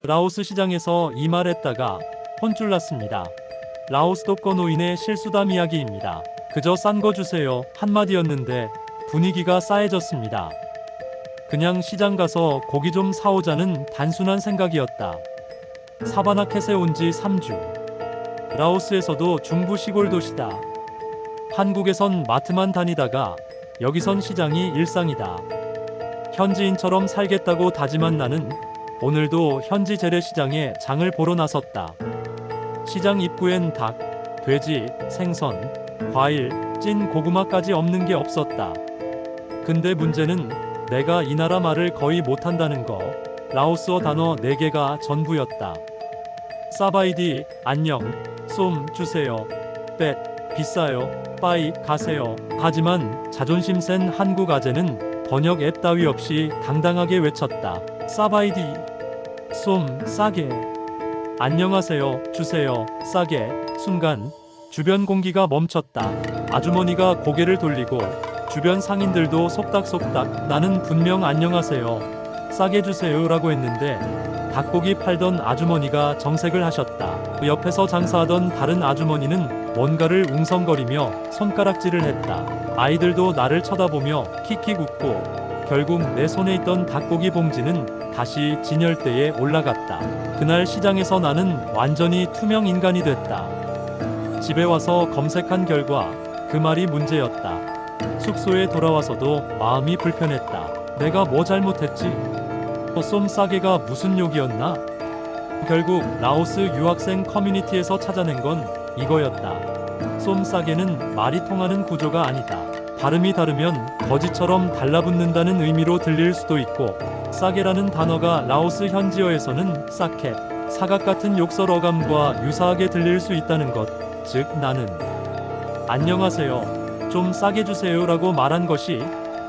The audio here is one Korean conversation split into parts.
라오스 시장에서 이 말했다가 혼쭐 났습니다. 라오스 독거노인의 실수담 이야기입니다. 그저 싼 거 주세요 한마디였는데 분위기가 싸해졌습니다. 그냥 시장 가서 고기 좀 사오자는 단순한 생각이었다. 사바나켓에 온 지 3주. 라오스에서도 중부 시골 도시다. 한국에선 마트만 다니다가 여기선 시장이 일상이다. 현지인처럼 살겠다고 다짐한 나는 오늘도 현지 재래시장에 장을 보러 나섰다. 시장 입구엔 닭, 돼지, 생선, 과일, 찐 고구마까지 없는 게 없었다. 근데 문제는 내가 이 나라 말을 거의 못한다는 거. 라오스어 단어 4개가 전부였다. 사바이디, 안녕, 쏨, 주세요, 뺏, 비싸요, 빠이, 가세요. 하지만 자존심 센 한국 아재는 번역 앱 따위 없이 당당하게 외쳤다. 사바이디, 쏨, 싸게. 안녕하세요, 주세요, 싸게. 순간 주변 공기가 멈췄다. 아주머니가 고개를 돌리고 주변 상인들도 속닥속닥. 나는 분명 안녕하세요, 싸게 주세요 라고 했는데 닭고기 팔던 아주머니가 정색을 하셨다. 옆에서 장사하던 다른 아주머니는 뭔가를 웅성거리며 손가락질을 했다. 아이들도 나를 쳐다보며 킥킥 웃고 결국 내 손에 있던 닭고기 봉지는 다시 진열대에 올라갔다. 그날 시장에서 나는 완전히 투명 인간이 됐다. 집에 와서 검색한 결과 그 말이 문제였다. 숙소에 돌아와서도 마음이 불편했다. 내가 뭐 잘못했지? 쏨 싸게가 무슨 욕이었나? 결국 라오스 유학생 커뮤니티에서 찾아낸 건 이거였다. 쏨 싸게는 말이 통하는 구조가 아니다. 발음이 다르면 거지처럼 달라붙는다는 의미로 들릴 수도 있고, 싸게라는 단어가 라오스 현지어에서는 싸켓, 사각 같은 욕설 어감과 유사하게 들릴 수 있다는 것. 즉 나는 안녕하세요, 좀 싸게 주세요 라고 말한 것이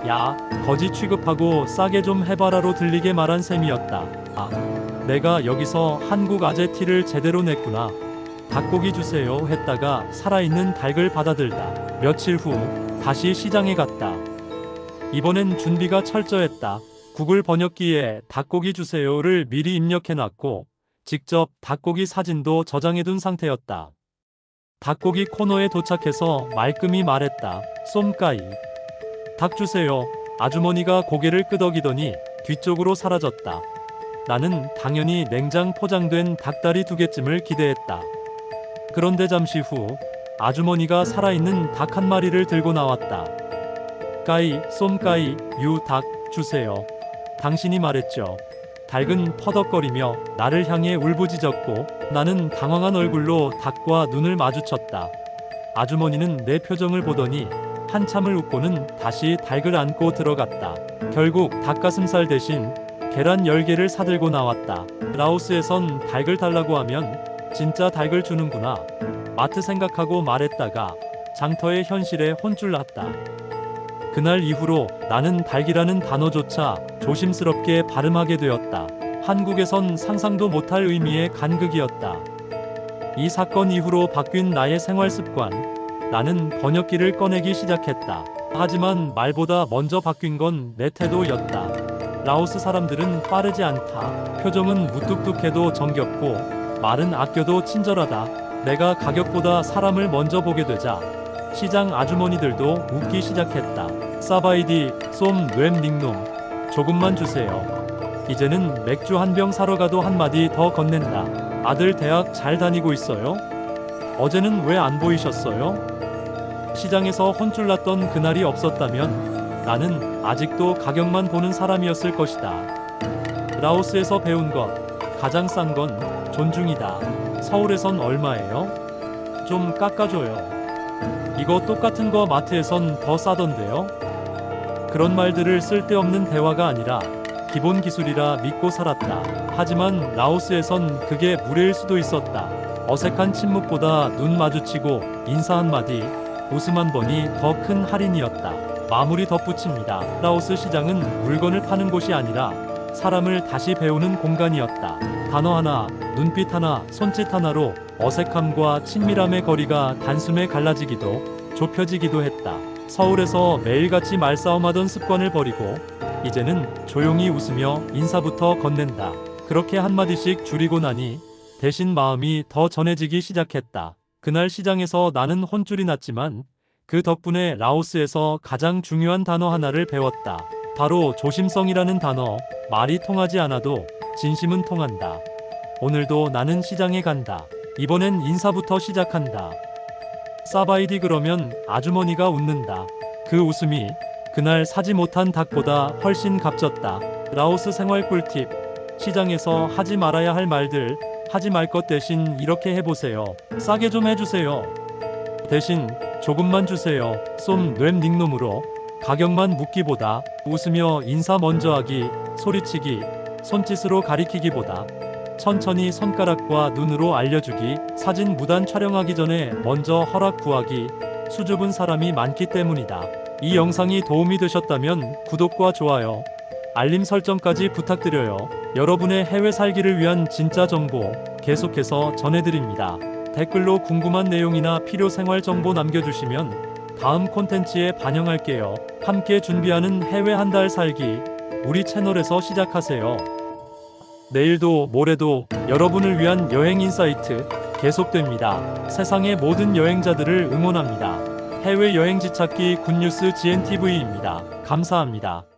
야, 거지 취급하고 싸게 좀 해봐라로 들리게 말한 셈이었다. 아, 내가 여기서 한국 아재 티를 제대로 냈구나. 닭고기 주세요 했다가 살아있는 닭을 받아들다. 며칠 후 다시 시장에 갔다. 이번엔 준비가 철저했다. 구글 번역기에 닭고기 주세요를 미리 입력해놨고 직접 닭고기 사진도 저장해둔 상태였다. 닭고기 코너에 도착해서 말끔히 말했다. 쏨까이. 닭 주세요. 아주머니가 고개를 끄덕이더니 뒤쪽으로 사라졌다. 나는 당연히 냉장 포장된 닭다리 2개쯤을 기대했다. 그런데 잠시 후 아주머니가 살아있는 닭 한 마리를 들고 나왔다. 까이, 쏨까이, 유 닭 주세요. 당신이 말했죠. 닭은 퍼덕거리며 나를 향해 울부짖었고 나는 당황한 얼굴로 닭과 눈을 마주쳤다. 아주머니는 내 표정을 보더니 한참을 웃고는 다시 닭을 안고 들어갔다. 결국 닭가슴살 대신 계란 10개를 사들고 나왔다. 라오스에선 닭을 달라고 하면 진짜 닭을 주는구나. 마트 생각하고 말했다가 장터의 현실에 혼쭐 났다. 그날 이후로 나는 닭이라는 단어조차 조심스럽게 발음하게 되었다. 한국에선 상상도 못할 의미의 간극이었다. 이 사건 이후로 바뀐 나의 생활 습관. 나는 번역기를 꺼내기 시작했다. 하지만 말보다 먼저 바뀐 건 내 태도였다. 라오스 사람들은 빠르지 않다. 표정은 무뚝뚝해도 정겹고 말은 아껴도 친절하다. 내가 가격보다 사람을 먼저 보게 되자 시장 아주머니들도 웃기 시작했다. 사바이디, 쏨, 뇌 닉놈. 조금만 주세요. 이제는 맥주 한 병 사러 가도 한마디 더 건넨다. 아들 대학 잘 다니고 있어요? 어제는 왜 안 보이셨어요? 시장에서 혼쭐 났던 그날이 없었다면 나는 아직도 가격만 보는 사람이었을 것이다. 라오스에서 배운 것. 가장 싼 건 존중이다. 서울에선 얼마예요? 좀 깎아줘요. 이거 똑같은 거 마트에선 더 싸던데요? 그런 말들을 쓸데없는 대화가 아니라 기본 기술이라 믿고 살았다. 하지만 라오스에선 그게 무례일 수도 있었다. 어색한 침묵보다 눈 마주치고 인사 한마디, 웃음 한 번이 더 큰 할인이었다. 마무리 덧붙입니다. 라오스 시장은 물건을 파는 곳이 아니라 사람을 다시 배우는 공간이었다. 단어 하나, 눈빛 하나, 손짓 하나로 어색함과 친밀함의 거리가 단숨에 갈라지기도 좁혀지기도 했다. 서울에서 매일같이 말싸움하던 습관을 버리고 이제는 조용히 웃으며 인사부터 건넨다. 그렇게 한마디씩 줄이고 나니 대신 마음이 더 전해지기 시작했다. 그날 시장에서 나는 혼쭐이 났지만 그 덕분에 라오스에서 가장 중요한 단어 하나를 배웠다. 바로 조심성이라는 단어. 말이 통하지 않아도 진심은 통한다. 오늘도 나는 시장에 간다. 이번엔 인사부터 시작한다. 사바이디 그러면 아주머니가 웃는다. 그 웃음이 그날 사지 못한 닭보다 훨씬 값졌다. 라오스 생활 꿀팁. 시장에서 하지 말아야 할 말들, 하지 말 것 대신 이렇게 해보세요. 싸게 좀 해주세요. 대신 조금만 주세요. 쏨 뇌m 닉놈으로 가격만 묻기보다 웃으며 인사 먼저 하기, 소리치기, 손짓으로 가리키기보다 천천히 손가락과 눈으로 알려주기, 사진 무단 촬영하기 전에 먼저 허락 구하기, 수줍은 사람이 많기 때문이다. 이 영상이 도움이 되셨다면 구독과 좋아요, 알림 설정까지 부탁드려요. 여러분의 해외 살기를 위한 진짜 정보 계속해서 전해드립니다. 댓글로 궁금한 내용이나 필요 생활 정보 남겨주시면 다음 콘텐츠에 반영할게요. 함께 준비하는 해외 한 달 살기, 우리 채널에서 시작하세요. 내일도 모레도 여러분을 위한 여행 인사이트 계속됩니다. 세상의 모든 여행자들을 응원합니다. 해외 여행지 찾기 굿뉴스 GNTV입니다. 감사합니다.